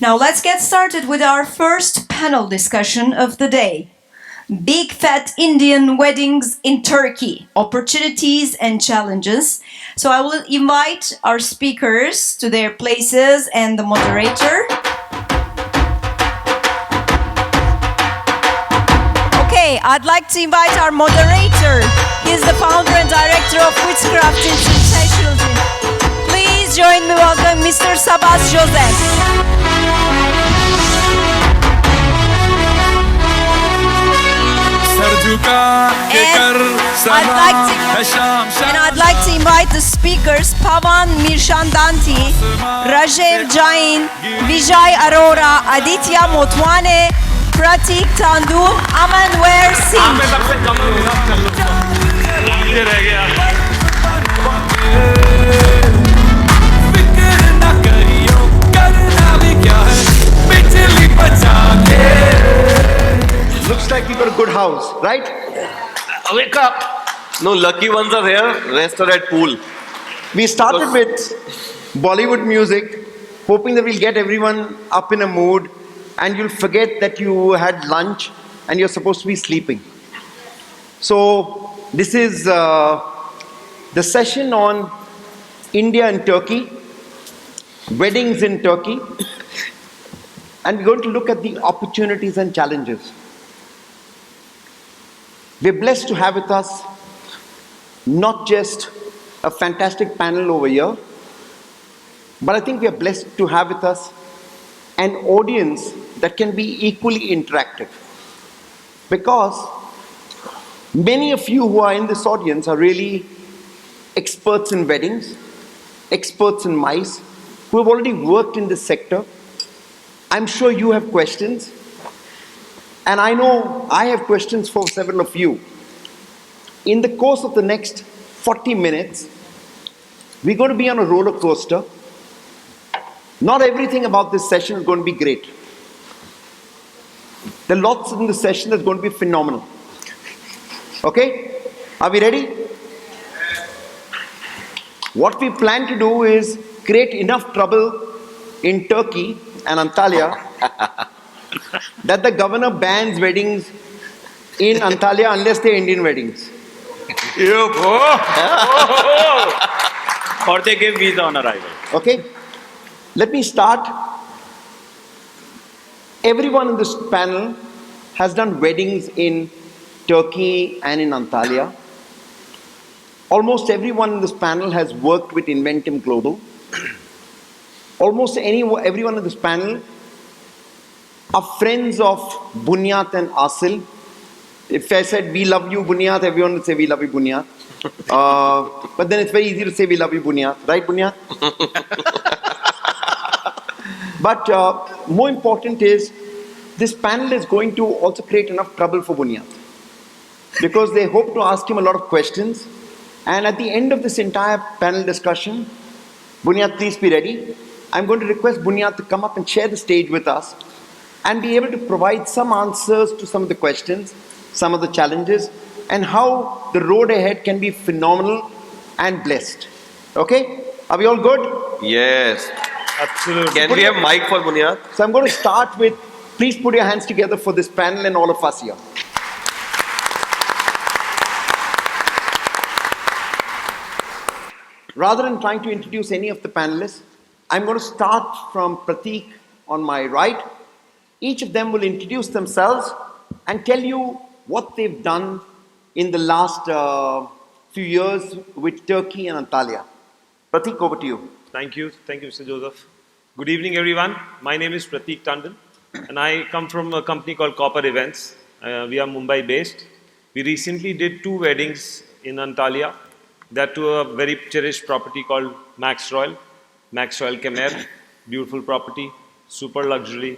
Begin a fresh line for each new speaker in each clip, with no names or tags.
Now let's get started with our first panel discussion of the day. Big Fat Indian Weddings in Turkey, Opportunities and Challenges. So I will invite our speakers to their places and the moderator. Okay, I'd like to invite our moderator. He's the founder and director of Witchcraft International. Please join me welcome Mr. Sabas Joseph. I'd like to invite the speakers Pawan Mirshandanti, Rajeev Jain, Vijay Arora, Aditya Motwane, Pratik Tandum, Amanwar Singh.
Looks like we got a good house, right?
Wake up! No, lucky ones are here, rest are at pool.
We started with Bollywood music, hoping that we'll get everyone up in a mood and you'll forget that you had lunch and you're supposed to be sleeping. So, this is the session on India and Turkey, weddings in Turkey, and we're going to look at the opportunities and challenges. We're blessed to have with us not just a fantastic panel over here, but I think we are blessed to have with us an audience that can be equally interactive. Because many of you who are in this audience are really experts in weddings, experts in mice, who have already worked in this sector. I'm sure you have questions. And I know I have questions for several of you. In the course of the next 40 minutes, we're going to be on a roller coaster. Not everything about this session is going to be great. There are lots in the session that's going to be phenomenal. Okay? Are we ready? What we plan to do is create enough trouble in Turkey and Antalya that the governor bans weddings in Antalya unless they're Indian weddings.
Or they give visa on arrival.
Okay? Let me start. Everyone in this panel has done weddings in Turkey and in Antalya. Almost everyone in this panel has worked with Inventim Global. Almost everyone in this panel are friends of Bunyat and Asil. If I said, we love you, Bunyat, everyone would say, we love you, Bunyat. But then it's very easy to say, we love you, Bunyat. Right, Bunyat? But more important is, this panel is going to also create enough trouble for Bunyat. Because they hope to ask him a lot of questions. And at the end of this entire panel discussion, Bunyat, please be ready. I'm going to request Bunyat to come up and share the stage with us and be able to provide some answers to some of the questions, some of the challenges, and how the road ahead can be phenomenal and blessed. Okay? Are we all good?
Yes.
Absolutely.
Can we have mic for Bunyat?
So I'm going to start with, please put your hands together for this panel and all of us here. Rather than trying to introduce any of the panelists, I'm going to start from Pratik on my right. Each of them will introduce themselves and tell you what they've done in the last few years with Turkey and Antalya. Pratik, over to you.
Thank you, Mr. Joseph. Good evening, everyone. My name is Pratik Tandon, and I come from a company called Copper Events. We are Mumbai-based. We recently did 2 weddings in Antalya. That to a very cherished property called Max Royal Khmer. Beautiful property, super luxury.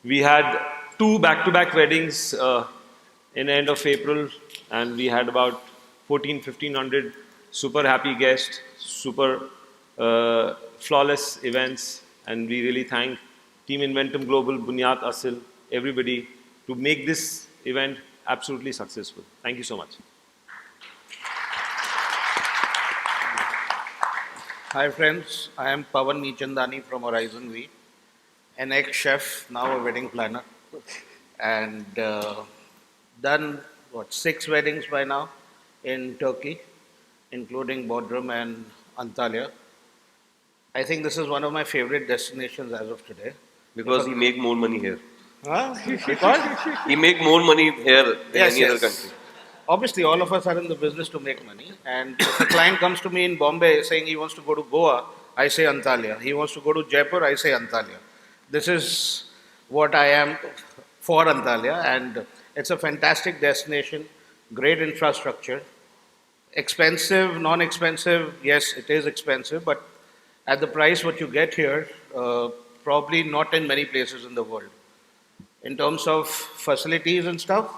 We had 2 back-to-back weddings in the end of April, and we had about 1,500 super happy guests, super flawless events, and we really thank Team Inventum Global, Bunyat, Asil, everybody to make this event absolutely successful. Thank you so much.
Hi friends, I am Pawan Michandani from Horizon V. an ex-chef, now a wedding planner, and done what 6 weddings by now in Turkey, including Bodrum and Antalya. I think this is one of my favorite destinations as of today.
Because he make more money here.
Huh? Because
He make more money here than
yes,
any other
yes.
country.
Obviously, all of us are in the business to make money. And if a client comes to me in Bombay saying he wants to go to Goa, I say Antalya. He wants to go to Jaipur, I say Antalya. This is what I am for Antalya, and it's a fantastic destination, great infrastructure, expensive, non-expensive. Yes, it is expensive, but at the price what you get here, probably not in many places in the world. In terms of facilities and stuff,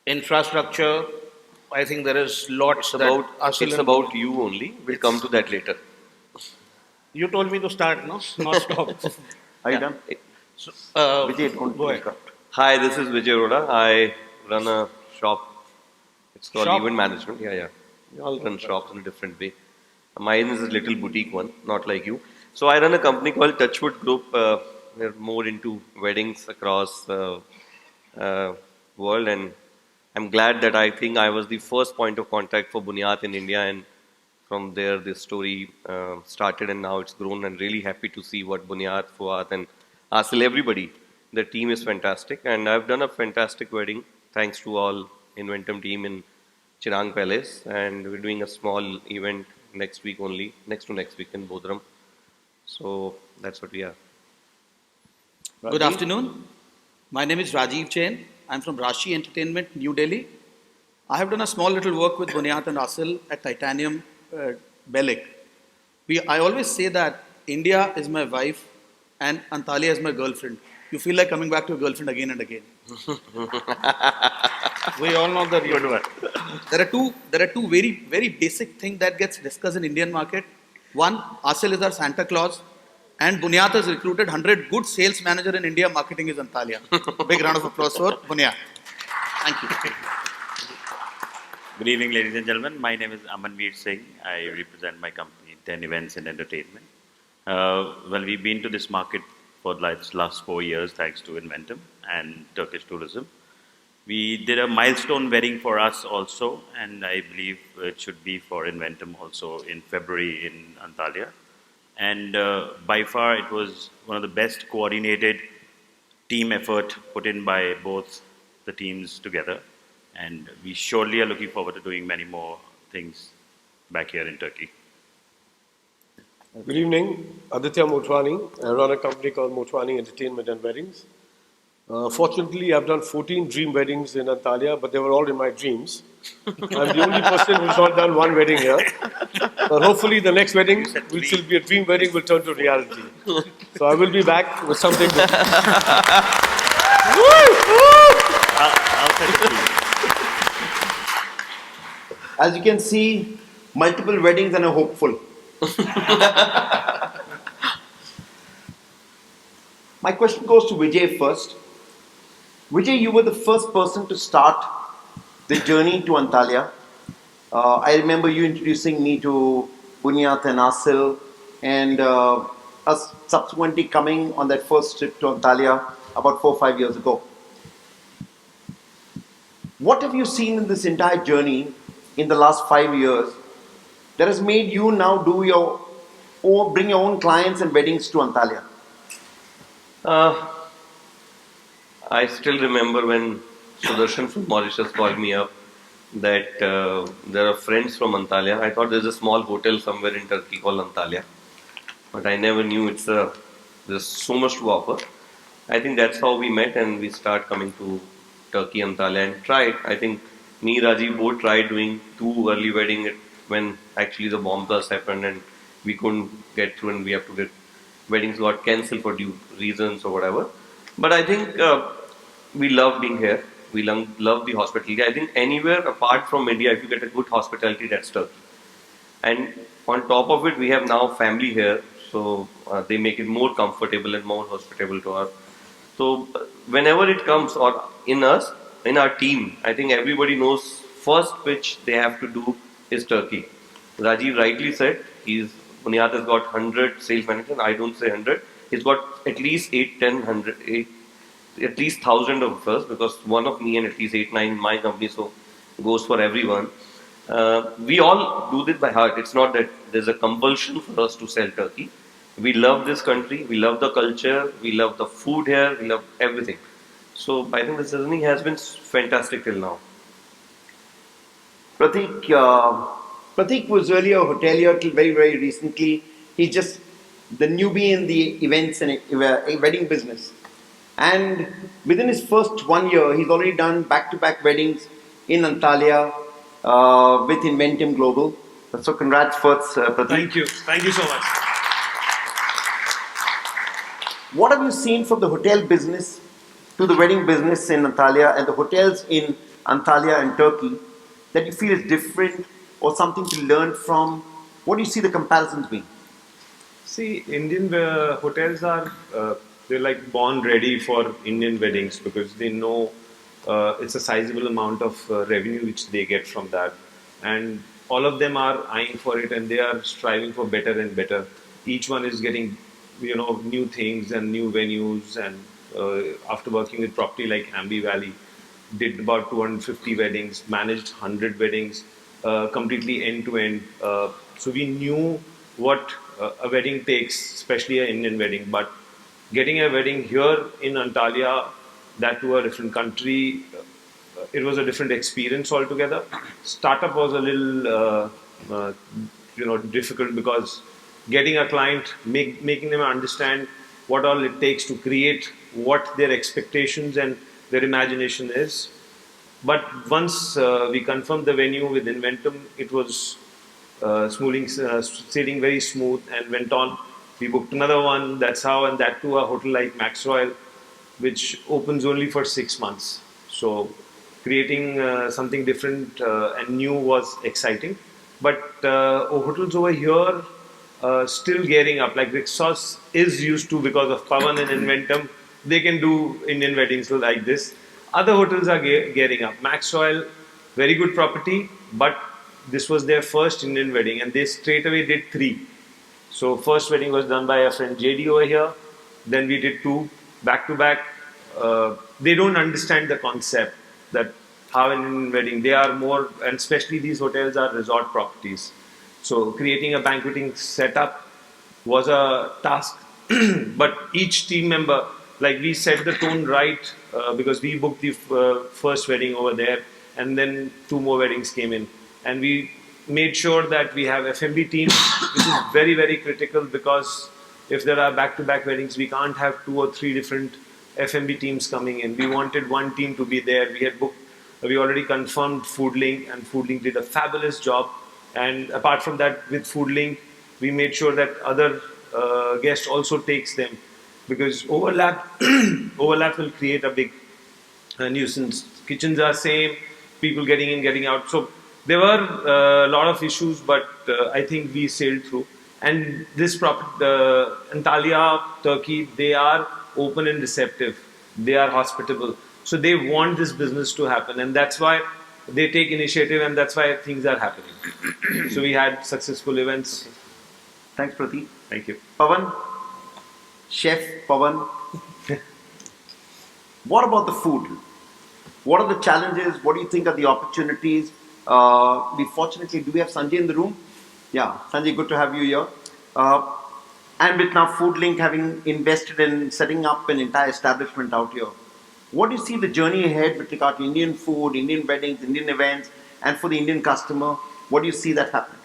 infrastructure, I think there is lots that
It's about you only. We'll come to that later.
You told me to start, no? Not stop.
Are you done?
So,
Vijay, don't
go ahead.
interrupt.
Hi, this is Vijay Arora. I run a shop. It's called
Shop?
Event Management. Yeah. We all run shops in a different way. Mine is a little boutique one, not like you. So I run a company called Touchwood Group. We're more into weddings across the world, and I'm glad that I think I was the first point of contact for Bunyat in India, and from there this story started, and now it's grown. And really happy to see what Bunyat, Fuat, and Asil, everybody, the team is fantastic, and I've done a fantastic wedding thanks to all Inventum team in Chirang Palace, and we're doing a small event next week only, next to next week in Bodram. So that's what we are.
Good afternoon. My name is Rajiv Jain. I'm from Rashi Entertainment, New Delhi. I have done a small little work with Bunyat and Asil at Titanium Belek. I always say that India is my wife and Antalya is my girlfriend. You feel like coming back to your girlfriend again and again.
We all know the real one.
There are two very, very basic things that gets discussed in Indian market. One, Asil is our Santa Claus, and Bunyat has recruited 100 good sales manager in India. Marketing is Antalya. Big round of applause for Bunyat. Thank you.
Good evening, ladies and gentlemen. My name is Amanveer Singh. I represent my company, 10 Events and Entertainment. Well, we've been to this market for the last 4 years, thanks to Inventum and Turkish tourism. We did a milestone wedding for us also, and I believe it should be for Inventum also in February in Antalya. And by far, it was one of the best coordinated team effort put in by both the teams together. And we surely are looking forward to doing many more things back here in Turkey.
Good evening, Aditya Motwani. I run a company called Motwani Entertainment and Weddings. Fortunately, I've done 14 dream weddings in Antalya, but they were all in my dreams. I'm the only person who's not done one wedding here. But hopefully the next wedding, which will be a dream wedding, will turn to reality. So I will be back with something good.
I'll send it to you.
As you can see, multiple weddings and a hopeful. My question goes to Vijay first. Vijay, you were the first person to start the journey to Antalya. I remember you introducing me to Bunyat and Asil, and us subsequently coming on that first trip to Antalya about 4 or 5 years ago. What have you seen in this entire journey in the last 5 years that has made you now do bring your own clients and weddings to Antalya?
I still remember when Sudarshan from Mauritius called me up that there are friends from Antalya. I thought there's a small hotel somewhere in Turkey called Antalya, but I never knew there's so much to offer. I think that's how we met, and we start coming to Turkey, Antalya, and tried. I think me, Rajiv both tried doing 2 early weddings when actually the bomb blast happened and we couldn't get through, and we have to get weddings got cancelled for due reasons or whatever. But I think we love being here. We love the hospitality. I think anywhere apart from India, if you get a good hospitality, that's Turkey. And on top of it, we have now family here, so they make it more comfortable and more hospitable to us. So whenever it comes, or in our team, I think everybody knows first which they have to do is Turkey. Rajiv rightly said, Bunyat has got 100 sales managers. I don't say 100. He's got at least 8, 10, 100, 8, at least 1,000 of us, because one of me and at least 8, 9 my company, so goes for everyone. We all do this by heart. It's not that there's a compulsion for us to sell turkey. We love this country, we love the culture, we love the food here, we love everything. So I think this journey has been fantastic till now.
Pratik was earlier a hotelier till very, very recently. He's just the newbie in the events and wedding business. And within his first 1 year, he's already done back-to-back weddings in Antalya with Inventum Global. So congrats first, Pratik.
Thank you so much.
What have you seen from the hotel business to the wedding business in Antalya and the hotels in Antalya and Turkey that you feel is different or something to learn from? What do you see the comparisons being?
See, Indian hotels are they're like born ready for Indian weddings because they know it's a sizable amount of revenue which they get from that, and all of them are eyeing for it and they are striving for better and better. Each one is getting new things and new venues, and after working with property like Ambi Valley, did about 250 weddings, managed 100 weddings, completely end to end. So we knew what a wedding takes, especially an Indian wedding. But getting a wedding here in Antalya, that to a different country, it was a different experience altogether. Startup was a little, difficult because getting a client, making them understand what all it takes to create what their expectations and their imagination is. But once we confirmed the venue with Inventum, it was sailing very smooth and went on. We booked another one, that's how, and that to a hotel like Max Royal, which opens only for 6 months. So creating something different and new was exciting. But hotels over here still gearing up. Like Rixos is used to, because of Pavan and Inventum, they can do Indian weddings like this. Other hotels are gearing up. Max Royal, very good property, but this was their first Indian wedding and they straight away did 3. So first wedding was done by a friend JD over here. Then we did 2 back to back. They don't understand the concept that how an Indian wedding, they are more, and especially these hotels are resort properties. So creating a banqueting setup was a task, but each team member, like we set the tone right because we booked the first wedding over there, and then 2 more weddings came in, and we made sure that we have F&B team, which is very, very critical, because if there are back-to-back weddings, we can't have 2 or 3 different F&B teams coming in. We wanted one team to be there. We already confirmed Foodlink, and Foodlink did a fabulous job. And apart from that, with Foodlink, we made sure that other guests also takes them, because overlap will create a big nuisance. Kitchens are same, people getting in, getting out. So there were a lot of issues, but I think we sailed through. And this Antalya, Turkey, they are open and receptive. They are hospitable. So they want this business to happen, and that's why they take initiative, and that's why things are happening. So we had successful events.
Okay. Thanks, Pratik.
Thank you.
Pavan, Chef Pavan. What about the food? What are the challenges? What do you think are the opportunities? Do we have Sanjay in the room? Yeah, Sanjay, good to have you here. And with now Foodlink having invested in setting up an entire establishment out here, what do you see the journey ahead with regard to Indian food, Indian weddings, Indian events, and for the Indian customer? What do you see that happening?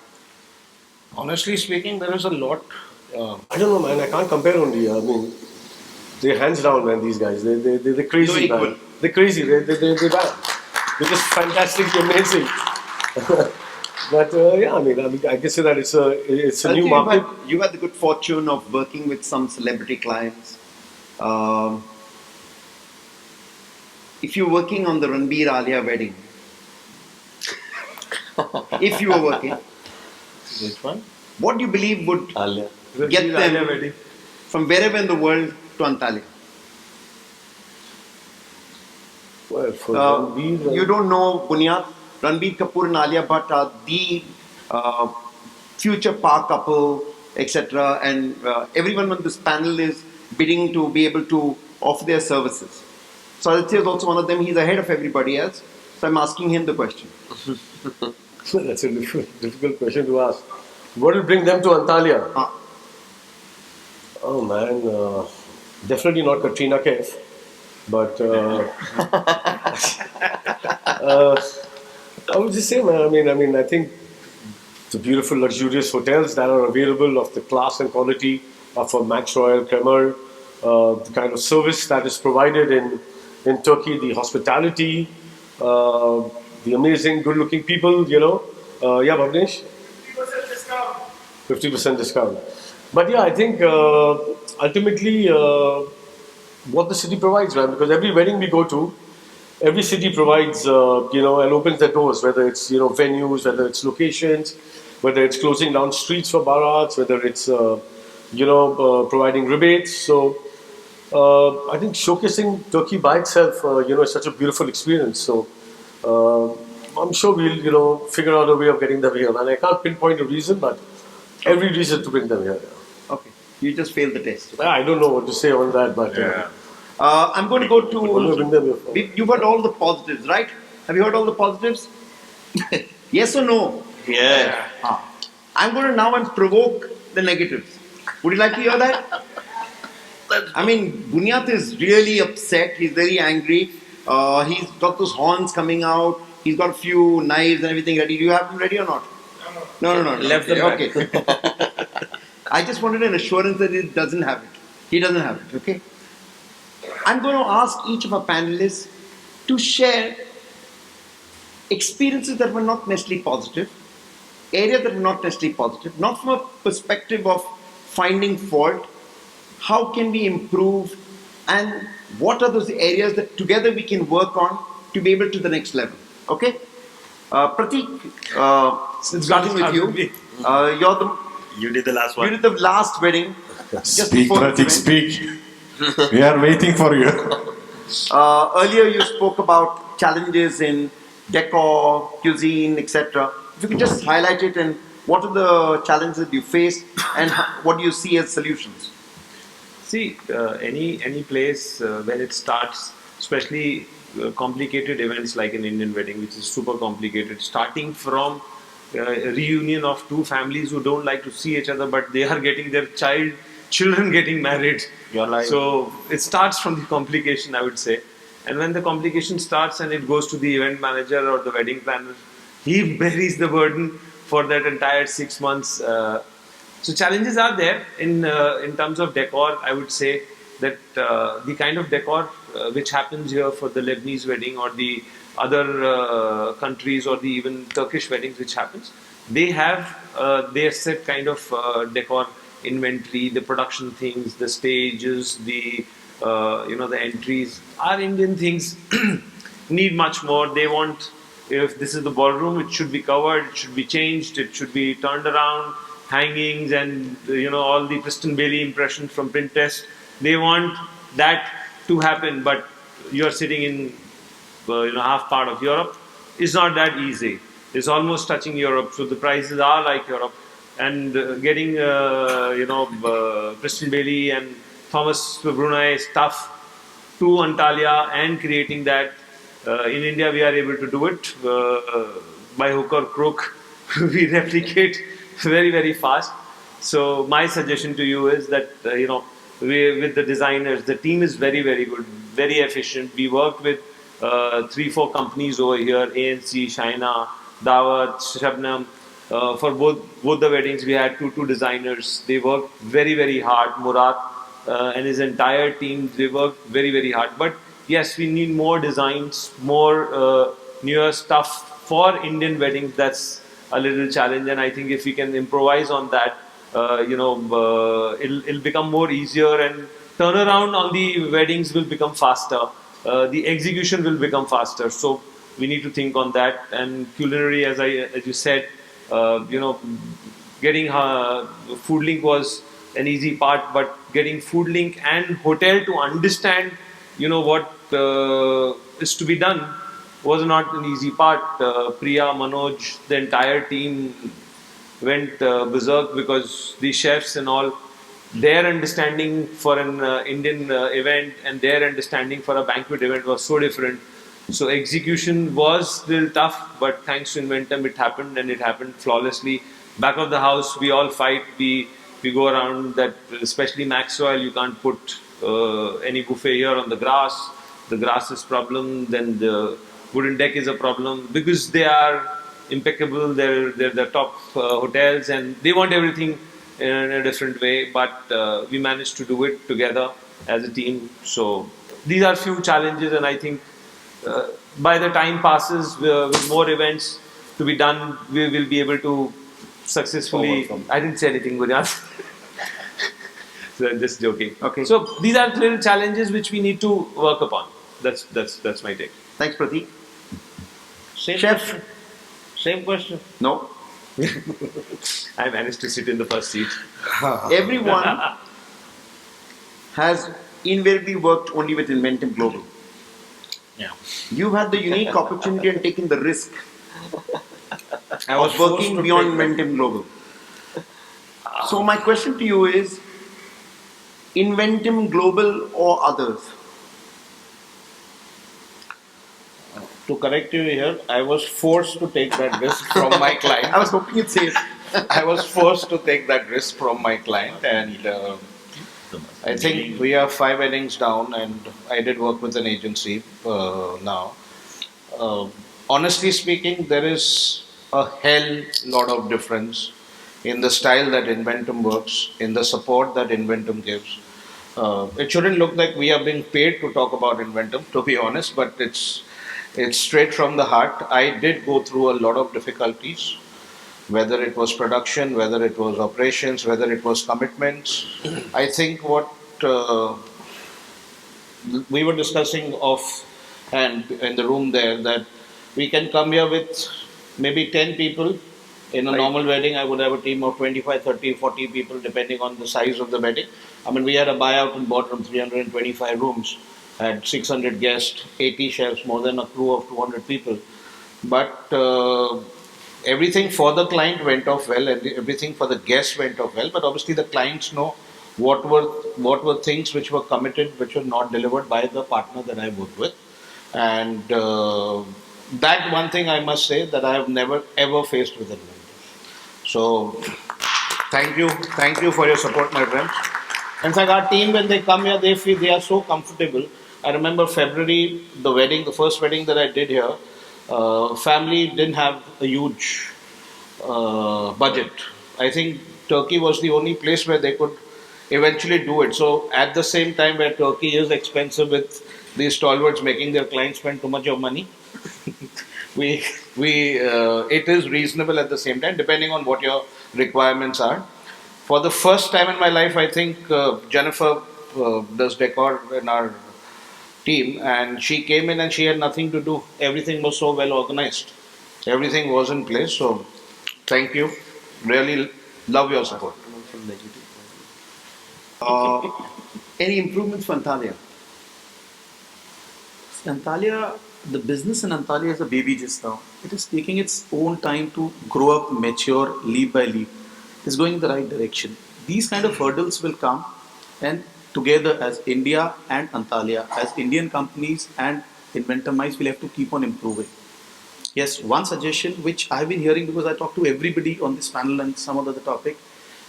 Honestly speaking, there is a lot.
I don't know, man. I can't compare only. I mean, they're hands down, man. These guys, they're crazy,
No
man.
equal.
They're crazy. They're bad. They're just fantastically amazing. But yeah, I can say that it's a new market.
You've had the good fortune of working with some celebrity clients. If you're working on the Ranbir Alia wedding, if you were working,
Which one?
what do you believe would
Alia.
get
Ranbir Alia
them
wedding.
from wherever in the world to Antalya?
Well, for Ranbir,
You don't know Bunyad. Ranbir Kapoor and Alia Bhatt are the future power couple, etc. And everyone on this panel is bidding to be able to offer their services. So Aditya is also one of them. He's ahead of everybody else. So I'm asking him the question.
That's a difficult question to ask. What will bring them to Antalya? Oh man, definitely not Katrina Kaif, but I would just say, man. I think the beautiful, luxurious hotels that are available of the class and quality of a Max Royal Kremer, the kind of service that is provided in Turkey, the hospitality, the amazing, good-looking people. Yeah, Bhavnesh. 50% discount. But yeah, I think ultimately what the city provides, man, because every wedding we go to, every city provides, and opens their doors, whether it's, venues, whether it's locations, whether it's closing down streets for barats, whether it's, providing rebates. So I think showcasing Turkey by itself, is such a beautiful experience. So I'm sure we'll, figure out a way of getting them here. And I can't pinpoint a reason, but every reason to bring them here.
Okay, you just failed the test.
I don't know what to say on that, but
I'm going to go to. You've heard all the positives, right? Have you heard all the positives? Yes or no?
Yeah.
I'm going to now provoke the negatives. Would you like to hear that? I mean, Bunyat is really upset. He's very angry. He's got those horns coming out. He's got a few knives and everything ready. Do you have them ready or not? No.
Left them back.
Okay. I just wanted an assurance that he doesn't have it. He doesn't have it. Okay. I'm going to ask each of our panelists to share experiences that were not necessarily positive, areas that were not necessarily positive, not from a perspective of finding fault, how can we improve, and what are those areas that together we can work on to be able to the next level. Okay? Prateek, starting with you.
You did the last one.
You did the last wedding.
Speak, Prateek, speak. We are waiting for you.
Earlier you spoke about challenges in decor, cuisine, etc. If you could just highlight it and what are the challenges that you faced and what do you see as solutions?
See, any place when it starts, especially complicated events like an Indian wedding, which is super complicated, starting from a reunion of two families who don't like to see each other, but they are getting their children getting married. So it starts from the complication, I would say. And when the complication starts and it goes to the event manager or the wedding planner, he bears the burden for that entire 6 months. So challenges are there in terms of decor. I would say that the kind of decor which happens here for the Lebanese wedding or the other countries or the even Turkish weddings which happens, they have their set kind of decor inventory, the production things, the stages, the the entries. Our Indian things need much more. They want, if this is the ballroom, it should be covered, it should be changed, it should be turned around, hangings and all the Preston Bailey impressions from Pinterest. They want that to happen, but you're sitting in half part of Europe. It's not that easy. It's almost touching Europe, so the prices are like Europe. And getting Preston Bailey and Thomas Brunei stuff to Antalya and creating that. In India, we are able to do it by hook or crook. We replicate very, very fast. So my suggestion to you is that with the designers, the team is very, very good, very efficient. We work with 3-4 companies over here: ANC, Shaina, Dawat, Shabnam. For both the weddings, we had two designers. They worked very, very hard. Murad and his entire team, they worked very, very hard. But yes, we need more designs, more newer stuff for Indian weddings. That's a little challenge, and I think if we can improvise on that, it'll become more easier, and turnaround on the weddings will become faster. The execution will become faster. So we need to think on that. And culinary, as you said, getting food link was an easy part, but getting food link and hotel to understand, what is to be done was not an easy part. Priya, Manoj, the entire team went berserk because the chefs and all their understanding for an Indian event and their understanding for a banquet event was so different. So execution was still tough, but thanks to Inventum, it happened and it happened flawlessly. Back of the house, we all fight. We go around that, especially Maxwell. You can't put any buffet here on the grass. The grass is problem. Then the wooden deck is a problem because they are impeccable. They're the top hotels and they want everything in a different way. But we managed to do it together as a team. So these are few challenges, and I think by the time passes with more events to be done, we will be able to successfully. I didn't say anything, Gurjat. So I'm just joking.
Okay.
So these are little challenges which we need to work upon. That's my take.
Thanks, Prateek.
Same
Chef?
question. Same question.
No.
I managed to sit in the first seat.
Everyone has invariably worked only with Inventum Global.
Yeah.
You've had the unique opportunity and taken the risk
I was
of
forced
working
to
beyond
take that.
Inventum Global. So my question to you is, Inventum Global or others?
To correct you here, I was forced to take that risk from my client.
I was hoping you'd say it.
I was forced to take that risk from my client, and I think we are 5 innings down, and I did work with an agency now. Honestly speaking, there is a hell lot of difference in the style that Inventum works, in the support that Inventum gives. It shouldn't look like we are being paid to talk about Inventum, to be honest, but it's straight from the heart. I did go through a lot of difficulties, whether it was production, whether it was operations, whether it was commitments. I think what we were discussing off and in the room there, that we can come here with maybe 10 people. In a normal wedding, I would have a team of 25, 30, 40 people, depending on the size of the wedding. I mean, we had a buyout in boardroom, 325 rooms, had 600 guests, 80 chefs, more than a crew of 200 people. But everything for the client went off well, and everything for the guests went off well. But obviously, the clients know what were things which were committed, which were not delivered by the partner that I worked with. And that one thing I must say that I have never ever faced with Inventor. So thank you for your support, my friends. In fact, our team, when they come here, they feel they are so comfortable. I remember February, the first wedding that I did here, family didn't have a huge budget. I think Turkey was the only place where they could eventually do it. So at the same time where Turkey is expensive with these stalwarts making their clients spend too much of money, it is reasonable at the same time, depending on what your requirements are. For the first time in my life, I think Jennifer does decor in our team, and she came in and she had nothing to do. Everything was so well organized. Everything was in place. So thank you. Really love your support.
Any improvements for Antalya?
Antalya, the business in Antalya is a baby just now. It is taking its own time to grow up, mature, leap by leap. It's going in the right direction. These kind of hurdles will come, and together as India and Antalya, as Indian companies and Inventumize, will have to keep on improving. Yes, one suggestion which I've been hearing, because I talk to everybody on this panel and some other topic,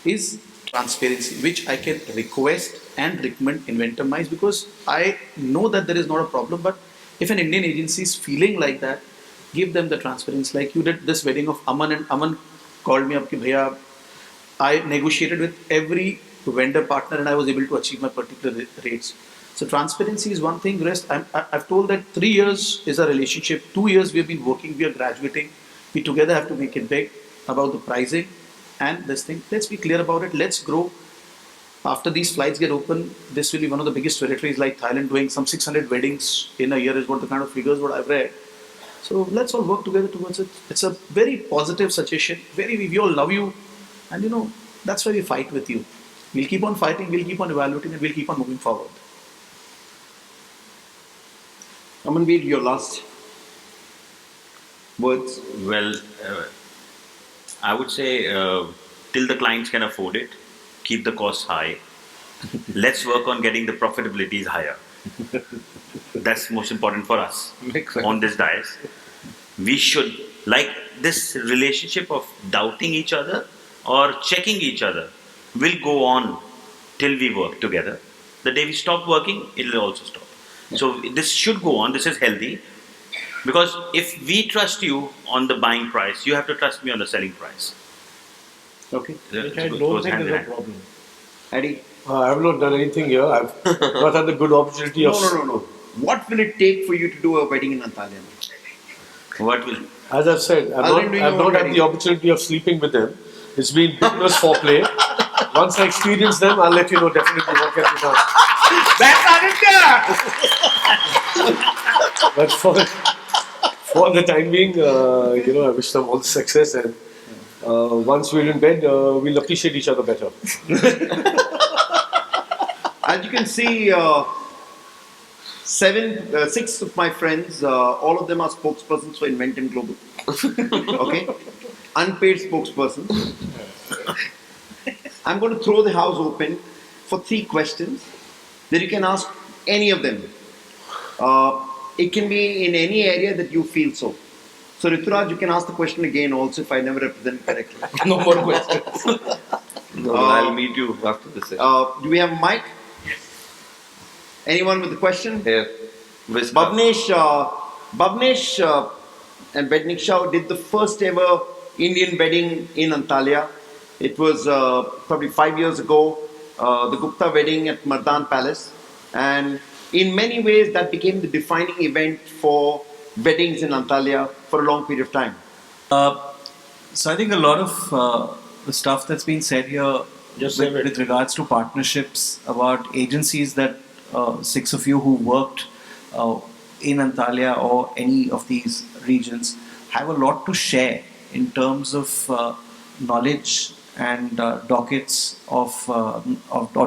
is transparency, which I can request and recommend Inventumize, because I know that there is not a problem, but if an Indian agency is feeling like that, give them the transparency. Like you did this wedding of Aman, and Aman called me up, ki, Bhaiya, I negotiated with every vendor partner and I was able to achieve my particular rates. So transparency is one thing. Rest, I've told that 3 years is a relationship. 2 years we've been working, we are graduating. We together have to make it big about the pricing and this thing. Let's be clear about it. Let's grow. After these flights get open, this will be one of the biggest territories, like Thailand doing some 600 weddings in a year is what the kind of figures what I've read. So let's all work together towards it. It's a very positive suggestion. We all love you. And that's why we fight with you. We'll keep on fighting, we'll keep on evaluating, and we'll keep on moving forward.
Amanveer, your last words.
Well, I would say till the clients can afford it, keep the costs high, Let's work on getting the profitabilities higher. That's most important for us
Makes sense.
on this dais. We should, like this relationship of doubting each other or checking each other will go on till we work together. The day we stop working, it will also stop. So this should go on. This is healthy. Because if we trust you on the buying price, you have to trust me on the selling price.
Okay.
Which I
It
don't
goes
think
hand
is
in
a
hand.
problem.
Eddie?
I have not done anything here. I've not had the good opportunity of.
No. What will it take for you to do a wedding in Antalya?
What will?
As I've said,
Other than doing
I've
your own
not had
wedding.
the opportunity of sleeping with them. It's been business foreplay. Once I experience them, I'll let you know definitely what can be done.
That's Aditya!
But for the time being, I wish them all the success, and once we're in bed, we'll appreciate each other better.
As you can see, six of my friends, all of them are spokespersons for Inventum Global. Okay? Unpaid spokespersons. I'm going to throw the house open for 3 questions that you can ask any of them. It can be in any area that you feel so. So Rituraj, you can ask the question again also if I never represent correctly.
No more questions.
No, I'll meet you after this session.
Do we have a mic? Anyone with a question?
Here. Whisk
Bhavnesh and Weddig Shah did the first ever Indian wedding in Antalya. It was probably 5 years ago, the Gupta wedding at Mardan Palace. And in many ways, that became the defining event for weddings in Antalya for a long period of time.
So I think a lot of the stuff that's been said here with regards to partnerships about agencies that 6 of you who worked in Antalya or any of these regions have a lot to share in terms of knowledge and dockets or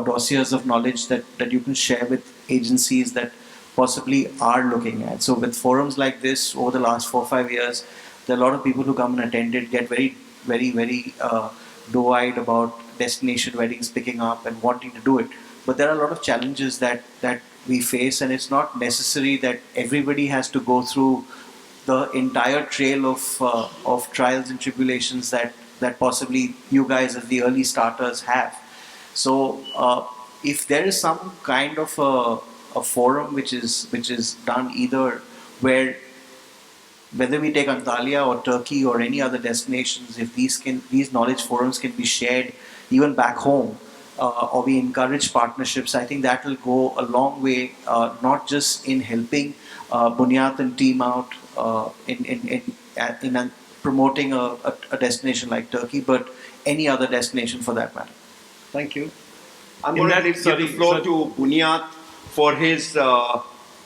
dossiers of knowledge that you can share with agencies that possibly are looking at. So with forums like this over the last 4 or 5 years, there are a lot of people who come and attend it, get very, very, very doe-eyed about destination weddings picking up and wanting to do it. But there are a lot of challenges that we face, and it's not necessary that everybody has to go through the entire trail of trials and tribulations that possibly you guys as the early starters have. So if there is some kind of a forum which is done either whether we take Antalya or Turkey or any other destinations, if these knowledge forums can be shared even back home, or we encourage partnerships, I think that will go a long way, not just in helping Bunyat and team out in promoting a destination like Turkey, but any other destination for that matter.
Thank you. I'm going to give the floor to Bunyat for his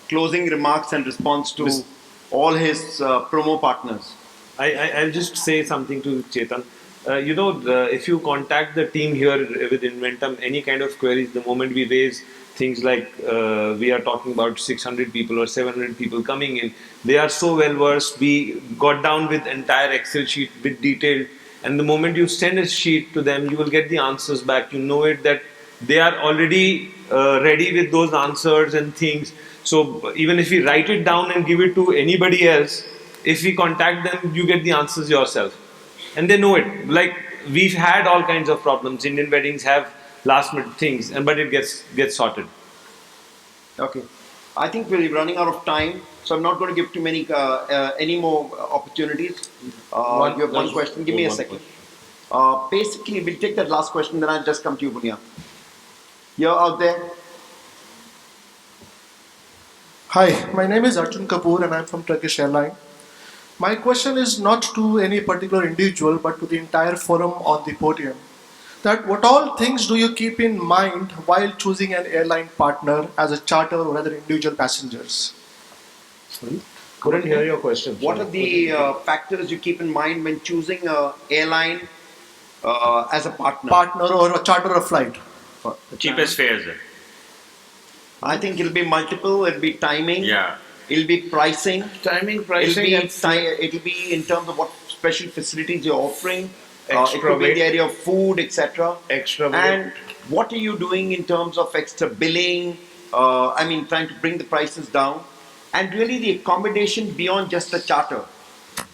closing remarks and response to all his promo partners.
I'll just say something to Chetan. If you contact the team here with Inventum, any kind of queries, the moment we raise things like we are talking about 600 people or 700 people coming in, they are so well versed. We got down with entire Excel sheet with detailed, and the moment you send a sheet to them, you will get the answers back. You know it that they are already ready with those answers and things. So even if we write it down and give it to anybody else, if we contact them, you get the answers yourself. And they know it. Like, we've had all kinds of problems. Indian weddings have last minute things, but it gets sorted.
Okay. I think we're running out of time, so I'm not going to give too many any more opportunities. You have one question. Give me a second. Basically, we'll take that last question, then I'll just come to you, Bunya. You're out there.
Hi, my name is Arjun Kapoor and I'm from Turkish Airlines. My question is not to any particular individual but to the entire forum on the podium. That what all things do you keep in mind while choosing an airline partner as a charter or other individual passengers?
Sorry? Couldn't hear your question.
What are the factors you keep in mind when choosing an airline as a partner?
Partner or a charter of flight?
Cheapest fares.
I think it'll be multiple. It'll be timing.
Yeah.
It'll be pricing.
Timing, pricing,
It'll be in terms of what special facilities you're offering. It
Extra
could be in the
weight.
area of food, etc.
Extra weight.
And what are you doing in terms of extra billing? I mean, trying to bring the prices down, and really the accommodation beyond just the charter.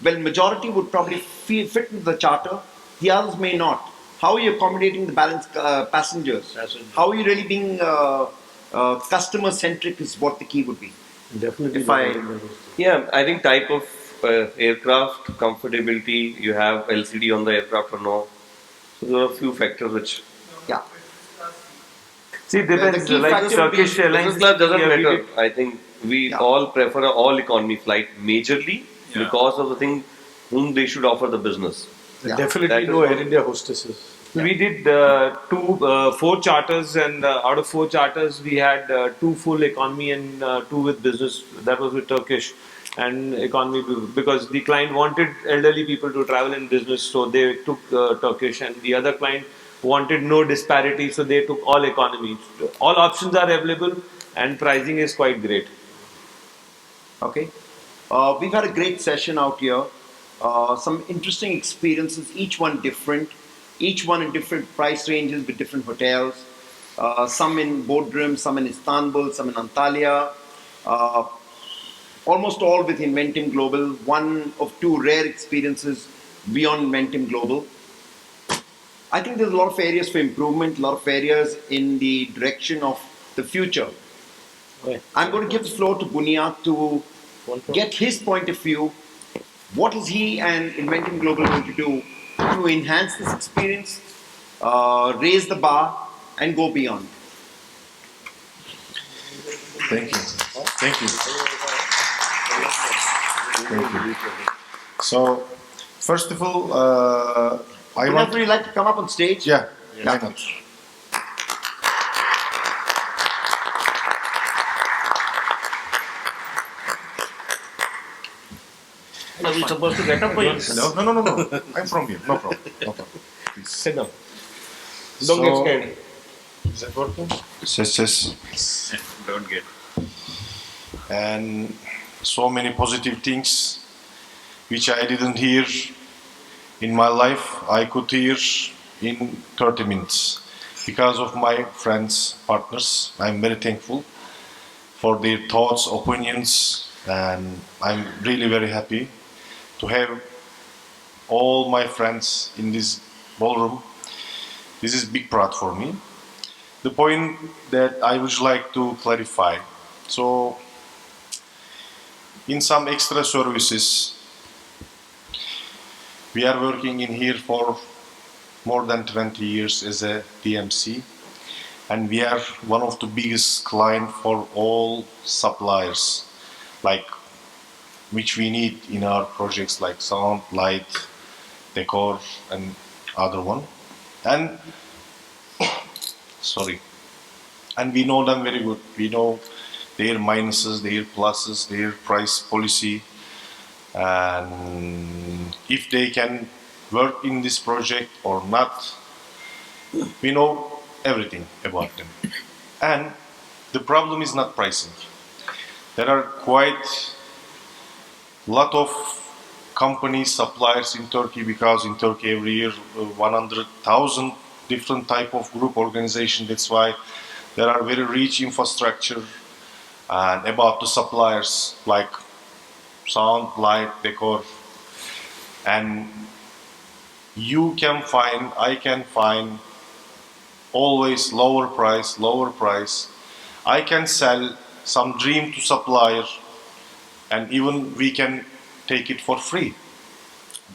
Well, majority would probably fit into the charter. The others may not. How are you accommodating the balance passengers? How are you really being customer centric is what the key would be.
Definitely.
Yeah, I think type of aircraft, comfortability, you have LCD on the aircraft or no. So there are a few factors which.
Yeah.
See, it depends.
The key
Like
factor would be
Turkish Airlines,
Business class doesn't
yeah, we
matter.
did-
I think we all prefer an all economy flight majorly because of the thing whom they should offer the business.
Definitely
That
no
is
Air
what-
India hostesses.
We did four charters, and out of four charters, we had two full economy and two with business. That was with Turkish and economy because the client wanted elderly people to travel in business, so they took Turkish, and the other client wanted no disparity, so they took all economy. All options are available, and pricing is quite great.
Okay. We've had a great session out here. Some interesting experiences, each one different, each one in different price ranges with different hotels. Some in Bodrum, some in Istanbul, some in Antalya. Almost all with Inventim Global. One of two rare experiences beyond Inventim Global. I think there's a lot of areas for improvement, a lot of areas in the direction of the future. I'm going to give the floor to Bunyat to get his point of view. What is he and Inventing Global going to do to enhance this experience, raise the bar, and go beyond?
Thank you. Thank you. Thank you. So, first of all, I want.
Would you like to come up on stage?
Yeah, why not?
Are we supposed to get up?
No. I'm from here. No problem. No problem. Please.
Sit down. Don't get scared.
Is that working? Yes.
Don't get.
And so many positive things which I didn't hear in my life, I could hear in 30 minutes. Because of my friends, partners, I'm very thankful for their thoughts, opinions, and I'm really very happy to have all my friends in this ballroom. This is big proud for me. The point that I would like to clarify. So, in some extra services, we are working in here for more than 20 years as a DMC, and we are one of the biggest client for all suppliers, like which we need in our projects like sound, light, decor, and other one. And sorry, and we know them very good. We know their minuses, their pluses, their price policy, and if they can work in this project or not. We know everything about them. And the problem is not pricing. There are quite a lot of companies, suppliers in Turkey, because in Turkey every year 100,000 different type of group organization. That's why there are very rich infrastructure and about the suppliers like sound, light, decor, and you can find, I can find always lower price. I can sell some dream to supplier and even we can take it for free.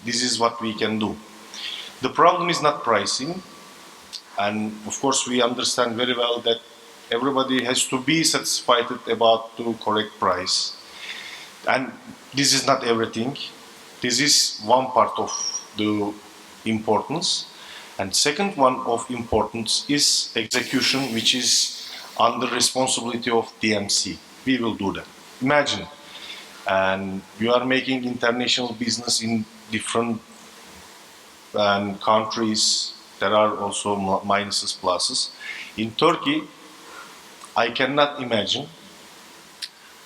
This is what we can do. The problem is not pricing, and of course we understand very well that everybody has to be satisfied about the correct price. And this is not everything. This is one part of the importance. And second one of importance is execution, which is under responsibility of DMC. We will do that. Imagine, and you are making international business in different countries. There are also minuses, pluses. In Turkey, I cannot imagine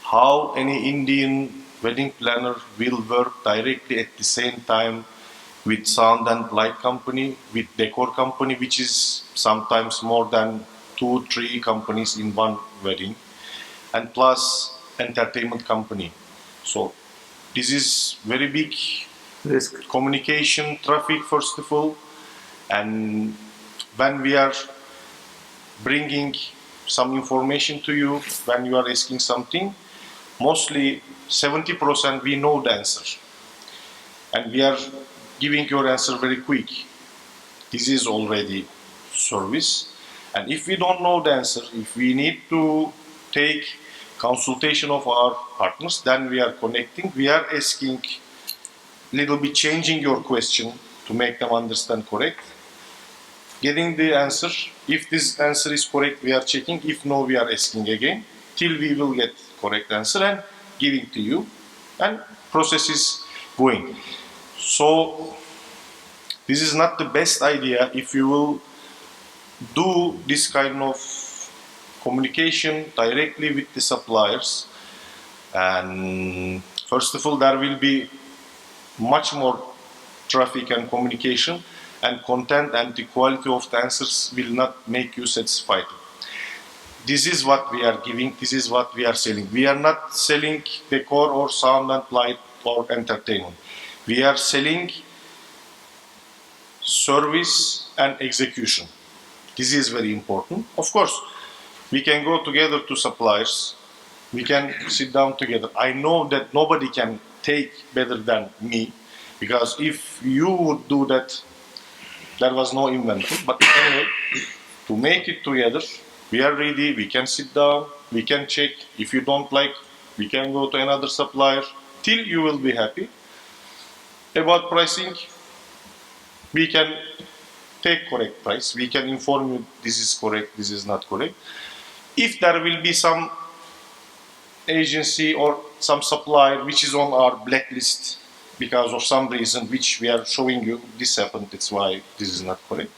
how any Indian wedding planner will work directly at the same time with sound and light company, with decor company, which is sometimes more than 2-3 companies in one wedding, and plus entertainment company. So this is very big risk. Communication, traffic, first of all, and when we are bringing some information to you, when you are asking something, mostly 70% we know the answer, and we are giving your answer very quick. This is already service. And if we don't know the answer, if we need to take consultation of our partners, then we are connecting, we are asking, little bit changing your question to make them understand correct, getting the answer. If this answer is correct, we are checking. If no, we are asking again till we will get correct answer and giving to you, and process is going. So this is not the best idea if you will do this kind of communication directly with the suppliers. And first of all, there will be much more traffic and communication, and content and the quality of the answers will not make you satisfied. This is what we are giving, this is what we are selling. We are not selling decor or sound and light or entertainment. We are selling service and execution. This is very important. Of course, we can go together to suppliers, we can sit down together. I know that nobody can take better than me, because if you would do that, there was no inventor. But anyway, to make it together, we are ready, we can sit down, we can check. If you don't like, we can go to another supplier till you will be happy. About pricing, we can take correct price, we can inform you this is correct, this is not correct. If there will be some agency or some supplier which is on our blacklist because of some reason which we are showing you, this happened, that's why this is not correct.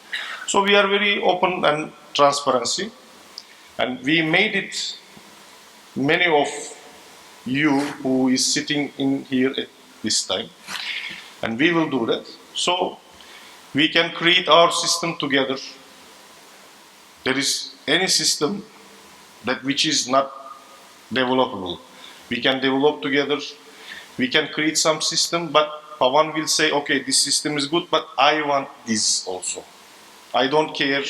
So we are very open and transparency, and we made it, many of you who is sitting in here at this time, and we will do that. So we can create our system together. There is any system that which is not developable, we can develop together. We can create some system, but Pawan will say, okay, this system is good, but I want this also. I don't care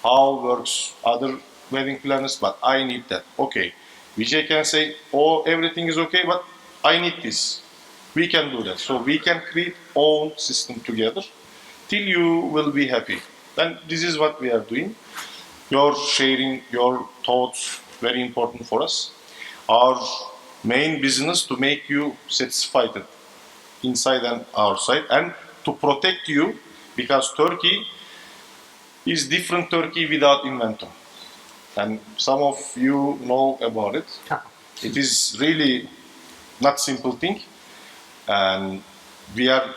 how works other wedding planners, but I need that. Okay, Vijay can say, oh, everything is okay, but I need this. We can do that. So we can create own system together till you will be happy. And this is what we are doing. Your sharing, your thoughts, very important for us. Our main business to make you satisfied inside and outside, and to protect you, because Turkey is different Turkey without inventor. And some of you know about it. It is really not simple thing, and we are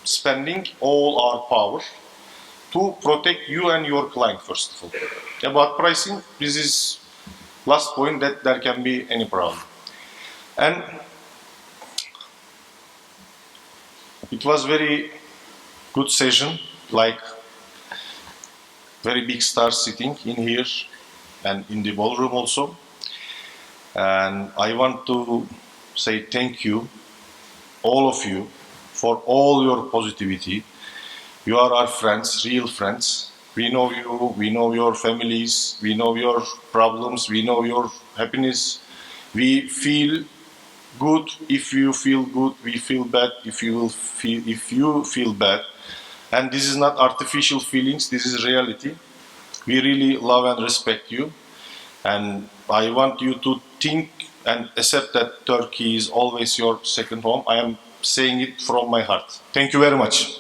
spending all our power to protect you and your client first of all. About pricing, this is last point that there can be any problem. And it was very good session, like very big stars sitting in here and in the ballroom also. And I want to say thank you, all of you, for all your positivity. You are our friends, real friends. We know you, we know your families, we know your problems, we know your happiness. We feel good if you feel good, we feel bad if you feel bad. And this is not artificial feelings, this is reality. We really love and respect you. And I want you to think and accept that Turkey is always your second home. I am saying it from my heart. Thank you very much.